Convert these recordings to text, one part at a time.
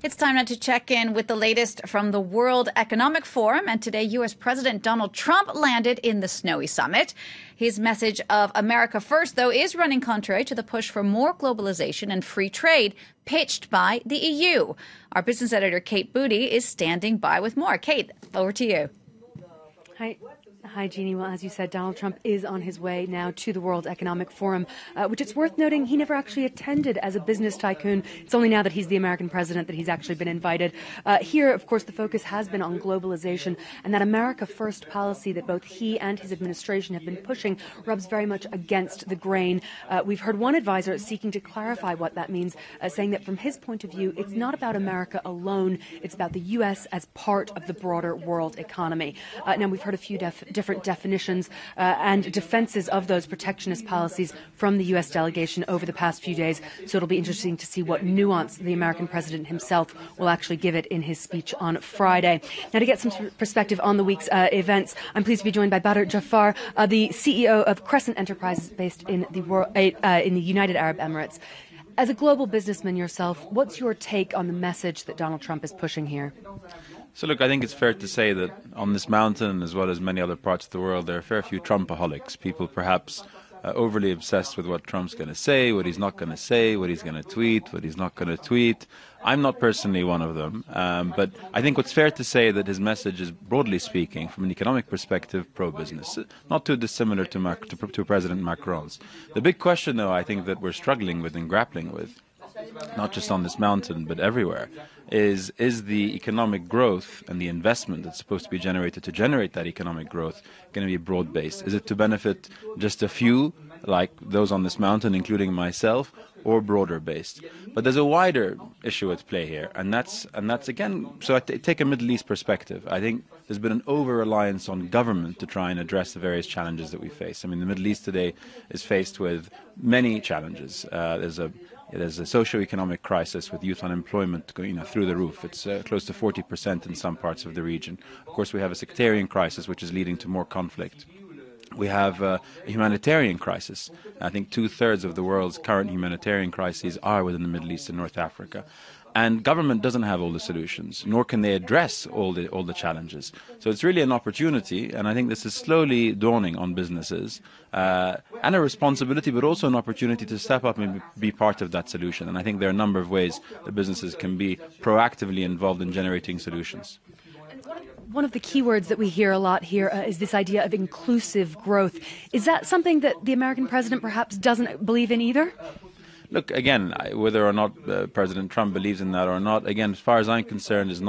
It's time now to check in with the latest from the World Economic Forum. And today, U.S. President Donald Trump landed in the snowy summit. His message of America first, though, is running contrary to the push for more globalization and free trade pitched by the EU. Our business editor, Kate Booty, is standing by with more. Kate, over to you. Hi, Jeannie. Well, as you said, Donald Trump is on his way now to the World Economic Forum, which it's worth noting he never actually attended as a business tycoon. It's only now that he's the American president that he's actually been invited. Here, of course, the focus has been on globalization, and that America First policy that both he and his administration have been pushing rubs very much against the grain. We've heard one advisor seeking to clarify what that means, saying that from his point of view, it's not about America alone. It's about the U.S. as part of the broader world economy. Now, we've heard a few different definitions and defenses of those protectionist policies from the U.S. delegation over the past few days. So it'll be interesting to see what nuance the American president himself will actually give it in his speech on Friday. Now, to get some perspective on the week's events, I'm pleased to be joined by Badr Jafar, the CEO of Crescent Enterprises based in the United Arab Emirates. As a global businessman yourself, what's your take on the message that Donald Trump is pushing here? So look, I think it's fair to say that on this mountain, as well as many other parts of the world, there are a fair few Trumpoholics, people perhaps overly obsessed with what Trump's going to say, what he's not going to say, what he's going to tweet, what he's not going to tweet. I'm not personally one of them, but I think what's fair to say that his message is, broadly speaking, from an economic perspective, pro-business, not too dissimilar to President Macron's. The big question, though, I think that we're struggling with and grappling with, not just on this mountain, but everywhere, is the economic growth and the investment that's supposed to be generated to generate that economic growth going to be broad-based? Is it to benefit just a few, like those on this mountain, including myself, or broader-based? But there's a wider issue at play here, and that's again, so I take a Middle East perspective. I think there's been an over-reliance on government to try and address the various challenges that we face. I mean, the Middle East today is faced with many challenges. There's a socio-economic crisis with youth unemployment going through the roof. It's close to 40% in some parts of the region. Of course, we have a sectarian crisis, which is leading to more conflict. We have a humanitarian crisis. I think 2/3 of the world's current humanitarian crises are within the Middle East and North Africa. And government doesn't have all the solutions, nor can they address all the challenges. So it's really an opportunity, and I think this is slowly dawning on businesses, and a responsibility, but also an opportunity to step up and be part of that solution. And I think there are a number of ways that businesses can be proactively involved in generating solutions. One of the key words that we hear a lot here is this idea of inclusive growth. Is that something that the American president perhaps doesn't believe in either? Look, again, whether or not President Trump believes in that or not, again, as far as I'm concerned, is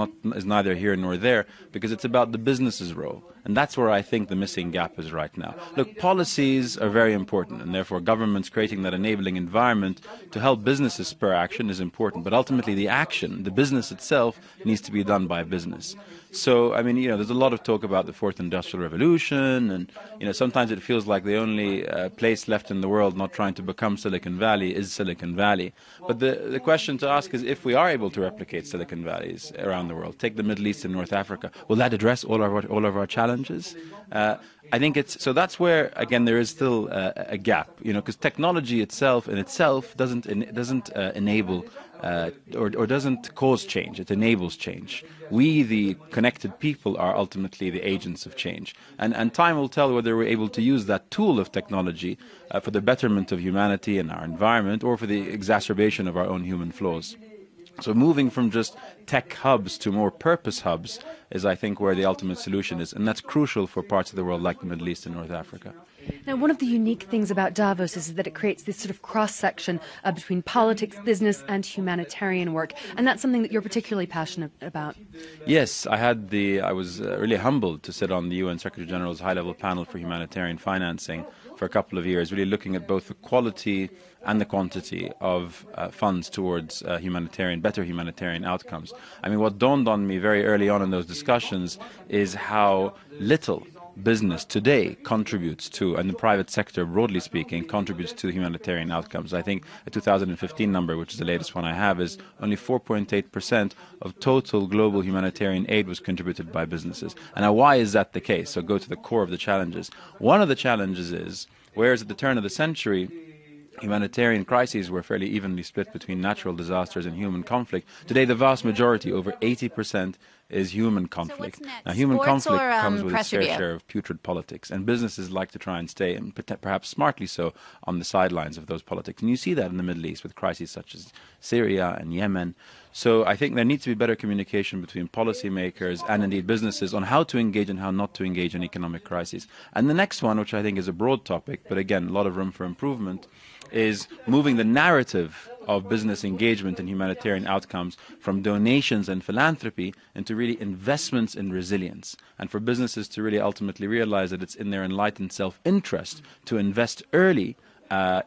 neither here nor there, because it's about the business's role. And that's where I think the missing gap is right now. Look, policies are very important, and therefore governments creating that enabling environment to help businesses spur action is important. But ultimately the action, the business itself, needs to be done by business. So, I mean, there's a lot of talk about the fourth industrial revolution, and, sometimes it feels like the only place left in the world not trying to become Silicon Valley is Silicon Valley. But the question to ask is, if we are able to replicate Silicon Valleys around the world, take the Middle East and North Africa, will that address all of our challenges? I think so that's where, again, there is still a gap, because technology itself doesn't enable or doesn't cause change. It enables change. We, the connected people, are ultimately the agents of change. And time will tell whether we're able to use that tool of technology for the betterment of humanity and our environment, or for the exacerbation of our own human flaws. So moving from just tech hubs to more purpose hubs is, I think, where the ultimate solution is. And that's crucial for parts of the world like the Middle East and North Africa. Now, one of the unique things about Davos is that it creates this sort of cross-section between politics, business and humanitarian work. And that's something that you're particularly passionate about. Yes, I was really humbled to sit on the UN Secretary General's high-level panel for humanitarian financing for a couple of years, really looking at both the quality and the quantity of funds towards better humanitarian outcomes. I mean, what dawned on me very early on in those discussions is how little business today contributes to, and the private sector, broadly speaking, contributes to humanitarian outcomes. I think a 2015 number, which is the latest one I have, is only 4.8% of total global humanitarian aid was contributed by businesses. And now, why is that the case? So go to the core of the challenges. One of the challenges is, whereas at the turn of the century, humanitarian crises were fairly evenly split between natural disasters and human conflict. Today, the vast majority, over 80%, is human conflict. So what's next? Now, human Sports conflict or, comes with its press fair review? share of putrid politics, and businesses like to try and stay, and perhaps smartly so, on the sidelines of those politics. And you see that in the Middle East with crises such as Syria and Yemen. So I think there needs to be better communication between policymakers and indeed businesses on how to engage and how not to engage in economic crises. And the next one, which I think is a broad topic, but again, a lot of room for improvement, is moving the narrative of business engagement and humanitarian outcomes from donations and philanthropy into really investments in resilience, and for businesses to really ultimately realize that it's in their enlightened self-interest to invest early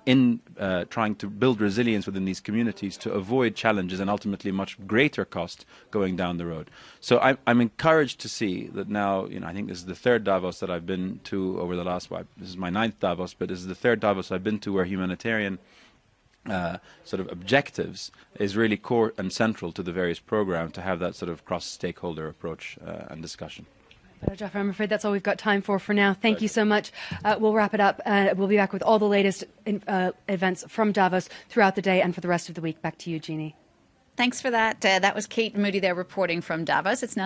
in trying to build resilience within these communities to avoid challenges and ultimately much greater cost going down the road. So I'm encouraged to see that now, I think this is the third Davos that I've been to over the last, this is my 9th Davos, but this is the third Davos I've been to where humanitarian sort of objectives is really core and central to the various programs to have that sort of cross-stakeholder approach and discussion. Jafar, I'm afraid that's all we've got time for now. Thank you so much. We'll wrap it up. We'll be back with all the latest events from Davos throughout the day and for the rest of the week. Back to you, Jeannie. Thanks for that. That was Kate Moody there reporting from Davos. It's now